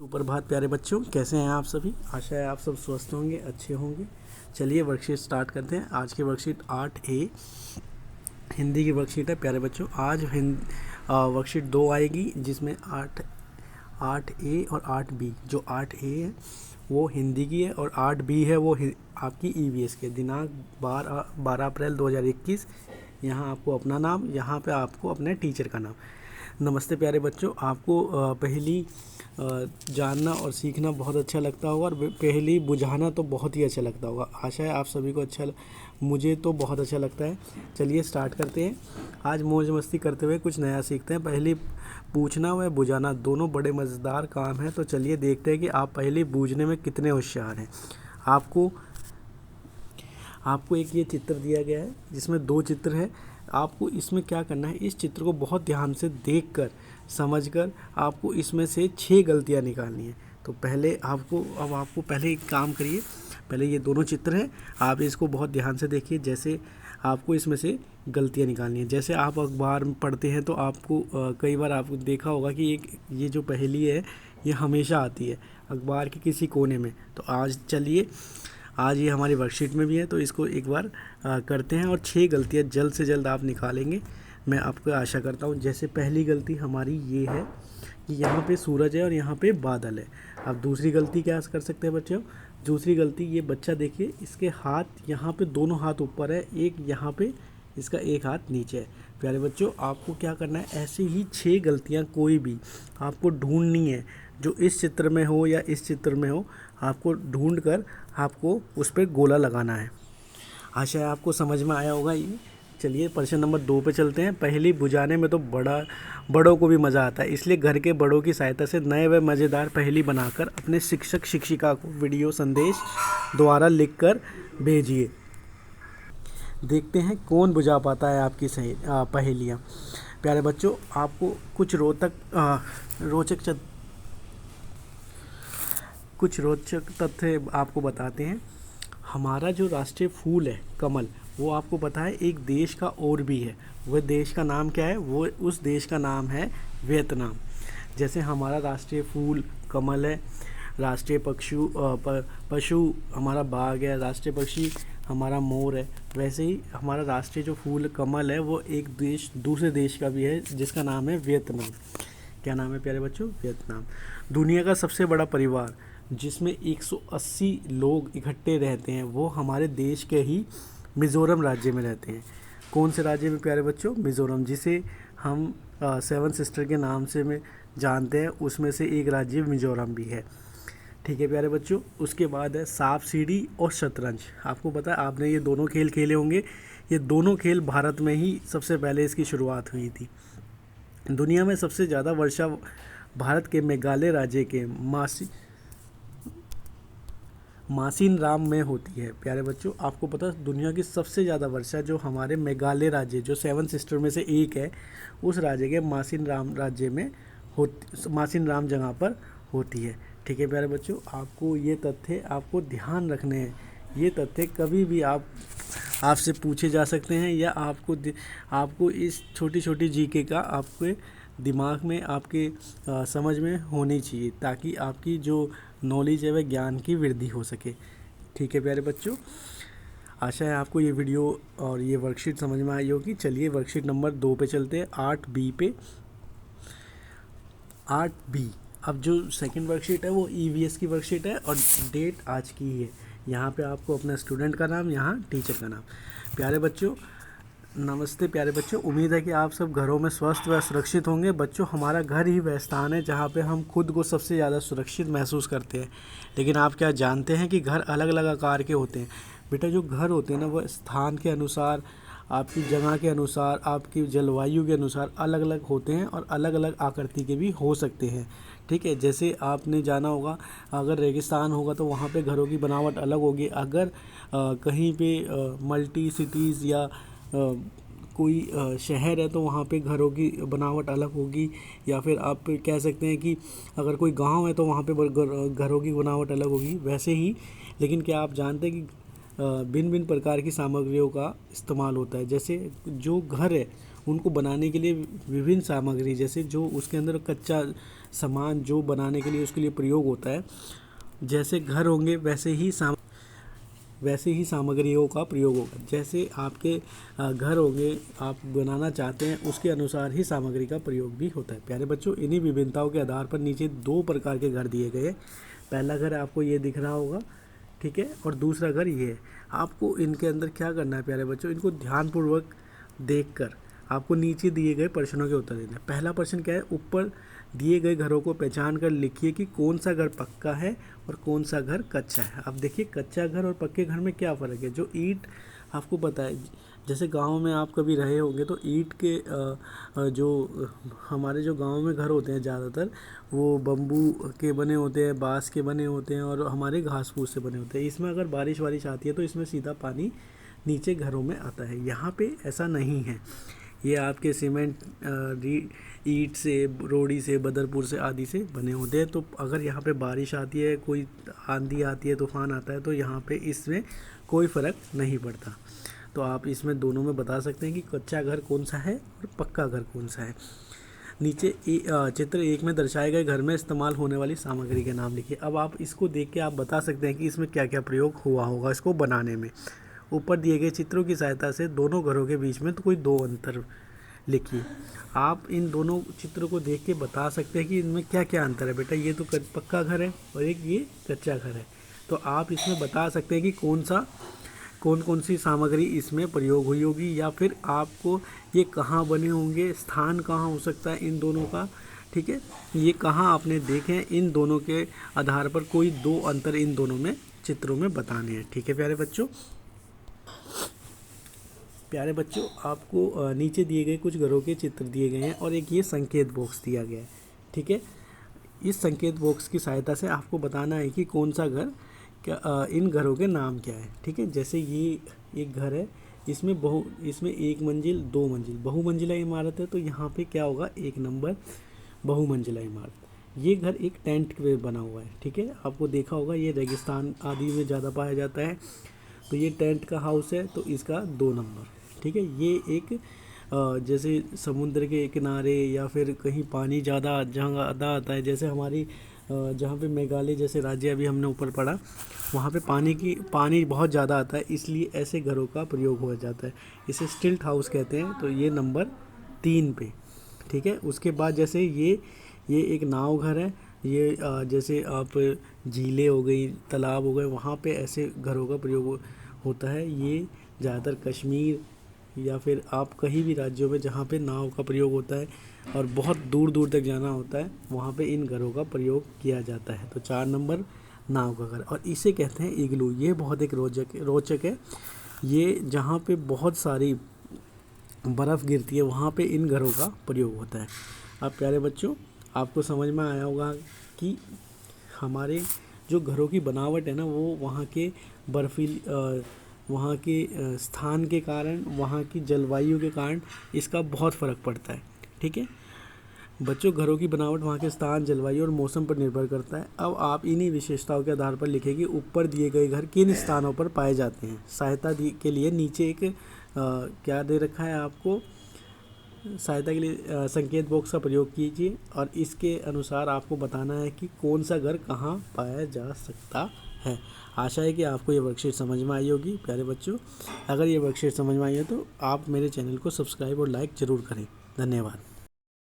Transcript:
सुप्रभात प्यारे बच्चों, कैसे हैं आप सभी। आशा है आप सब स्वस्थ होंगे, अच्छे होंगे। चलिए वर्कशीट स्टार्ट करते हैं। आज की वर्कशीट 8A हिंदी की वर्कशीट है प्यारे बच्चों। आज वर्कशीट 2 आएगी जिसमें 8A और 8B। जो 8A है वो हिंदी की है और 8B है वो आपकी EVS के। दिनांक 12 अप्रैल 2021। यहाँ आपको अपना नाम, यहाँ पे आपको अपने टीचर का नाम। नमस्ते प्यारे बच्चों, आपको पहली जानना और सीखना बहुत अच्छा लगता होगा और पहली बुझाना तो बहुत ही अच्छा लगता होगा। आशा है आप सभी को मुझे तो बहुत अच्छा लगता है। चलिए स्टार्ट करते हैं। आज मौज मस्ती करते हुए कुछ नया सीखते हैं। पहली पूछना व बुझाना दोनों बड़े मज़ेदार काम हैं। तो चलिए देखते हैं कि आप पहली बूझने में कितने होशियार हैं। आपको एक ये चित्र दिया गया है जिसमें 2 चित्र है। आपको इसमें क्या करना है, इस चित्र को बहुत ध्यान से देखकर समझकर आपको इसमें से 6 गलतियां निकालनी है। तो आपको पहले एक काम करिए। पहले ये दोनों चित्र हैं, आप इसको बहुत ध्यान से देखिए। जैसे आपको इसमें से गलतियां निकालनी है। जैसे आप अखबार में पढ़ते हैं तो आपको कई बार आपको देखा होगा कि ये जो पहेली है ये हमेशा आती है अखबार के किसी कोने में। तो आज ये हमारी वर्कशीट में भी है, तो इसको एक बार करते हैं और 6 गलतियाँ जल्द से जल्द आप निकालेंगे, मैं आपको आशा करता हूँ। जैसे पहली गलती हमारी ये है कि यहाँ पे सूरज है और यहाँ पे बादल है। अब दूसरी गलती क्या कर सकते हैं बच्चों। दूसरी गलती, ये बच्चा देखिए, इसके हाथ यहाँ पे दोनों हाथ ऊपर है, एक यहाँ पे, इसका एक हाथ नीचे है। प्यारे बच्चों, आपको क्या करना है, ऐसे ही 6 गलतियाँ कोई भी आपको ढूंढनी है जो इस चित्र में हो या इस चित्र में हो। आपको ढूंढ कर आपको उस पर गोला लगाना है। आशा है आपको समझ में आया होगा ये। चलिए प्रश्न नंबर 2 पे चलते हैं। पहली बुझाने में तो बड़ों को भी मज़ा आता है, इसलिए घर के बड़ों की सहायता से नए व मज़ेदार पहेली बनाकर अपने शिक्षक शिक्षिका को वीडियो संदेश द्वारा लिखकर भेजिए। देखते हैं कौन बुझा पाता है आपकी पहेलियाँ। प्यारे बच्चों, आपको कुछ रोचक तथ्य आपको बताते हैं। हमारा जो राष्ट्रीय फूल है कमल, वो आपको पता है एक देश का और भी है। वह देश का नाम क्या है, वो उस देश का नाम है वियतनाम। जैसे हमारा राष्ट्रीय फूल कमल है, राष्ट्रीय पशु हमारा बाघ है, राष्ट्रीय पक्षी हमारा मोर है, वैसे ही हमारा राष्ट्रीय जो फूल कमल है वो एक दूसरे देश का भी है जिसका नाम है वियतनाम। क्या नाम है प्यारे बच्चों, वियतनाम। दुनिया का सबसे बड़ा परिवार जिसमें 180 लोग इकट्ठे रहते हैं वो हमारे देश के ही मिज़ोरम राज्य में रहते हैं। कौन से राज्य में प्यारे बच्चों, मिज़ोरम, जिसे हम 7 सिस्टर के नाम से में जानते हैं, उसमें से एक राज्य मिज़ोरम भी है। ठीक है प्यारे बच्चों, उसके बाद है सांप सीढ़ी और शतरंज। आपको पता है, आपने ये दोनों खेल खेले होंगे। ये दोनों खेल भारत में ही सबसे पहले इसकी शुरुआत हुई थी। दुनिया में सबसे ज़्यादा वर्षा भारत के मेघालय राज्य के मासिन राम में होती है। प्यारे बच्चों, आपको पता है दुनिया की सबसे ज़्यादा वर्षा जो हमारे मेघालय राज्य, जो 7 सिस्टर में से एक है, उस राज्य के मासिन राम राज्य में मासिन राम जगह पर होती है। ठीक है प्यारे बच्चों, आपको ये तथ्य आपको ध्यान रखने हैं। ये तथ्य कभी भी आपसे पूछे जा सकते हैं या आपको इस छोटी छोटी जीके का आपके दिमाग में, आपके समझ में होनी चाहिए, ताकि आपकी जो नॉलेज है वह ज्ञान की वृद्धि हो सके। ठीक है प्यारे बच्चों, आशा है आपको ये वीडियो और ये वर्कशीट समझ में आई होगी। चलिए वर्कशीट नंबर 2 पे चलते हैं, 8B पे। 8B, अब जो सेकंड वर्कशीट है वो EVS की वर्कशीट है और डेट आज की ही है। यहाँ पे आपको अपना स्टूडेंट का नाम, यहाँ टीचर का नाम। प्यारे बच्चों, नमस्ते प्यारे बच्चों, उम्मीद है कि आप सब घरों में स्वस्थ व सुरक्षित होंगे। बच्चों, हमारा घर ही वह स्थान है जहाँ पे हम खुद को सबसे ज़्यादा सुरक्षित महसूस करते हैं। लेकिन आप क्या जानते हैं कि घर अलग अलग आकार के होते हैं। बेटा, जो घर होते हैं ना, वह स्थान के अनुसार, आपकी जगह के अनुसार, आपकी जलवायु के अनुसार अलग अलग होते हैं और अलग अलग आकृति के भी हो सकते हैं। ठीक है, जैसे आपने जाना होगा, अगर रेगिस्तान होगा तो वहाँ पे घरों की बनावट अलग होगी। अगर कहीं पे मल्टी सिटीज़ या कोई शहर है तो वहाँ पे घरों की बनावट अलग होगी। या फिर आप कह सकते हैं कि अगर कोई गांव है तो वहाँ पे घरों की बनावट अलग होगी। वैसे ही, लेकिन क्या आप जानते हैं कि भिन्न भिन्न प्रकार की सामग्रियों का इस्तेमाल होता है। जैसे जो घर है उनको बनाने के लिए विभिन्न सामग्री, जैसे जो उसके अंदर कच्चा सामान जो बनाने के लिए उसके लिए प्रयोग होता है, जैसे घर होंगे वैसे ही सामग्रियों का प्रयोग होगा। जैसे आपके घर होंगे, आप बनाना चाहते हैं, उसके अनुसार ही सामग्री का प्रयोग भी होता है। प्यारे बच्चों, इन्हीं विभिन्नताओं के आधार पर नीचे 2 प्रकार के घर दिए गए हैं। पहला घर आपको ये दिख रहा होगा, ठीक है, और दूसरा घर ये है। आपको इनके अंदर क्या करना है प्यारे बच्चों, इनको ध्यानपूर्वक देखकर आपको नीचे दिए गए प्रश्नों के उत्तर देना है। पहला प्रश्न क्या है, ऊपर दिए गए घरों को पहचान कर लिखिए कि कौन सा घर पक्का है और कौन सा घर कच्चा है। अब देखिए, कच्चा घर और पक्के घर में क्या फ़र्क है। जो ईंट, आपको पता है, जैसे गांव में आप कभी रहे होंगे तो ईंट के जो हमारे जो गांव में घर होते हैं ज़्यादातर वो बम्बू के बने होते हैं, बांस के बने होते हैं और हमारे घास फूस से बने होते हैं। इसमें अगर बारिश वारिश आती है तो इसमें सीधा पानी नीचे घरों में आता है। यहाँ पे ऐसा नहीं है। ये आपके सीमेंट, ईंट से, रोड़ी से, बदरपुर से आदि से बने होते हैं। तो अगर यहाँ पे बारिश आती है, कोई आंधी आती है, तूफान आता है, तो यहाँ पे इसमें कोई फ़र्क नहीं पड़ता। तो आप इसमें दोनों में बता सकते हैं कि कच्चा घर कौन सा है और पक्का घर कौन सा है। नीचे चित्र 1 में दर्शाए गए घर में इस्तेमाल होने वाली सामग्री के नाम लिखिए। अब आप इसको देख के आप बता सकते हैं कि इसमें क्या क्या प्रयोग हुआ होगा इसको बनाने में। ऊपर दिए गए चित्रों की सहायता से दोनों घरों के बीच में तो कोई 2 अंतर लिखिए। आप इन दोनों चित्रों को देख के बता सकते हैं कि इनमें क्या क्या अंतर है। बेटा, ये तो पक्का घर है और एक ये कच्चा घर है। तो आप इसमें बता सकते हैं कि कौन कौन सी सामग्री इसमें प्रयोग हुई होगी, या फिर आपको ये कहाँ बने होंगे, स्थान कहाँ हो सकता है इन दोनों का, ठीक है, ये कहाँ आपने देखे हैं। इन दोनों के आधार पर कोई 2 अंतर इन दोनों में चित्रों में बताने हैं। ठीक है प्यारे बच्चों। आपको नीचे दिए गए कुछ घरों के चित्र दिए गए हैं और एक ये संकेत बॉक्स दिया गया है। ठीक है, इस संकेत बॉक्स की सहायता से आपको बताना है कि कौन सा घर इन घरों के नाम क्या है। ठीक है, जैसे ये एक घर है, इसमें 1 मंजिल 2 मंजिल बहुमंजिला इमारत है, तो यहाँ पे क्या होगा, 1 नंबर बहुमंजिला इमारत। ये घर एक टेंट पे बना हुआ है। ठीक है, आपको देखा होगा ये रेगिस्तान आदि में ज़्यादा पाया जाता है, तो ये टेंट का हाउस है, तो इसका 2 नंबर। ठीक है, ये एक जैसे समुद्र के किनारे या फिर कहीं पानी ज़्यादा ज़्यादा आता है, जैसे हमारी जहाँ पे मेघालय जैसे राज्य अभी हमने ऊपर पढ़ा, वहाँ पे पानी बहुत ज़्यादा आता है, इसलिए ऐसे घरों का प्रयोग हो जाता है। इसे स्टिल्ट हाउस कहते हैं। तो ये नंबर 3 पे। ठीक है, उसके बाद जैसे ये एक नाव घर है। ये जैसे आप झीलें हो गई, तालाब हो गए, वहाँ पे ऐसे घरों का प्रयोग होता है। ये ज़्यादातर कश्मीर या फिर आप कहीं भी राज्यों में जहाँ पे नाव का प्रयोग होता है और बहुत दूर दूर तक जाना होता है, वहाँ पे इन घरों का प्रयोग किया जाता है। तो 4 नंबर नाव का घर, और इसे कहते हैं इग्लू। ये बहुत एक रोचक है। ये जहाँ पे बहुत सारी बर्फ़ गिरती है, वहाँ पे इन घरों का प्रयोग होता है। अब प्यारे बच्चों, आपको समझ में आया होगा कि हमारे जो घरों की बनावट है ना, वो वहाँ के स्थान के कारण, वहाँ की जलवायु के कारण इसका बहुत फ़र्क पड़ता है। ठीक है बच्चों, घरों की बनावट वहाँ के स्थान, जलवायु और मौसम पर निर्भर करता है। अब आप इन्हीं विशेषताओं के आधार पर लिखें कि ऊपर दिए गए घर किन स्थानों पर पाए जाते हैं। सहायता के लिए नीचे एक क्या दे रखा है आपको, सहायता के लिए संकेत बॉक्स का प्रयोग कीजिए और इसके अनुसार आपको बताना है कि कौन सा घर कहाँ पाया जा सकता है। आशा है कि आपको ये वर्कशीट समझ में आई होगी। प्यारे बच्चों, अगर ये वर्कशीट समझ में आई है तो आप मेरे चैनल को सब्सक्राइब और लाइक ज़रूर करें। धन्यवाद।